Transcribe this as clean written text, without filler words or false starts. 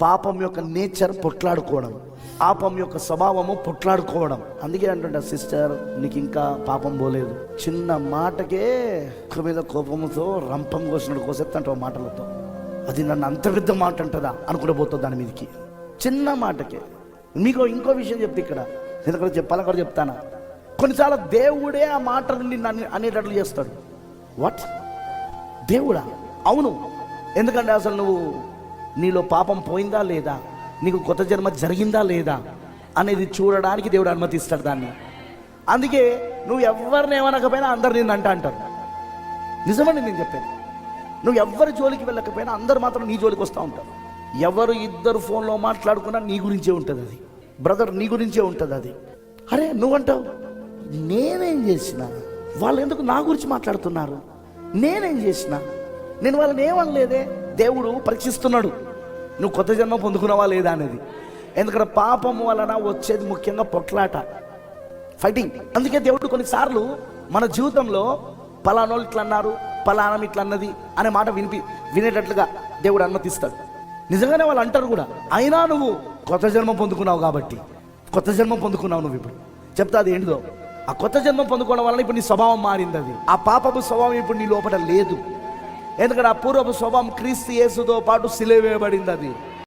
పాపం యొక్క నేచర్ పొట్లాడుకోవడం, పాపం యొక్క స్వభావము పొట్లాడుకోవడం. అందుకే అంటుంటా, సిస్టర్ నీకు ఇంకా పాపం పోలేదు. చిన్న మాటకే ఒక్క మీద కోపంతో రంపం కోసినట్టు కోసేస్తంటావు మాటలతో. అది నన్ను అంత పెద్ద మాట అంటుందా అనుకుంటూ పోతుంది దాని మీదకి, చిన్న మాటకే. మీకు ఇంకో విషయం చెప్తే ఇక్కడ ఎందుకంటే చెప్పాలని కూడా చెప్తానా, కొన్నిసార్లు దేవుడే ఆ మాటలు నిన్ను అనేటట్లు చేస్తాడు. వాట్? దేవుడా? అవును. ఎందుకంటే అసలు నువ్వు నీలో పాపం పోయిందా లేదా, నీకు కొత్త జన్మ జరిగిందా లేదా అనేది చూడడానికి దేవుడు అనుమతిస్తాడు దాన్ని. అందుకే నువ్వు ఎవరిని ఏమనకపోయినా అందరు నిన్ను అంటారు. నిజమండి నేను చెప్పాను. నువ్వు ఎవరి జోలికి వెళ్ళకపోయినా అందరు మాత్రం నీ జోలికి వస్తూ ఉంటారు. ఎవరు ఇద్దరు ఫోన్లో మాట్లాడుకున్నా నీ గురించే ఉంటుంది అది. బ్రదర్, నీ గురించే ఉంటుంది అది. అరే నువ్వంటావు నేనేం చేసిన, వాళ్ళు ఎందుకు నా గురించి మాట్లాడుతున్నారు, నేనేం చేసిన, నేను వాళ్ళని ఏమనలేదే. దేవుడు పరీక్షిస్తున్నాడు నువ్వు కొత్త జన్మ పొందుకున్నావా లేదా అనేది. ఎందుకంటే పాపం వలన వచ్చేది ముఖ్యంగా పొట్లాట, ఫైటింగ్. అందుకే దేవుడు కొన్నిసార్లు మన జీవితంలో పలానోళ్ళు ఇట్లా అన్నారు, పలానం ఇట్లా అన్నది అనే మాట వినేటట్లుగా దేవుడు అనుమతిస్తాడు. నిజంగానే వాళ్ళు అంటారు కూడా. అయినా నువ్వు కొత్త జన్మ పొందుకున్నావు కాబట్టి, కొత్త జన్మ పొందుకున్నావు నువ్వు. ఇప్పుడు చెప్తా అది ఏంటిదో. ఆ కొత్త జన్మ పొందుకోవడం వలన ఇప్పుడు నీ స్వభావం మారింది. అది ఆ పాపపు స్వభావం ఇప్పుడు నీ లోపల లేదు. ఎందుకంటే ఆ పూర్వపు స్వభావం క్రీస్తు యేసుతో పాటు సిలువ వేయబడింది. అది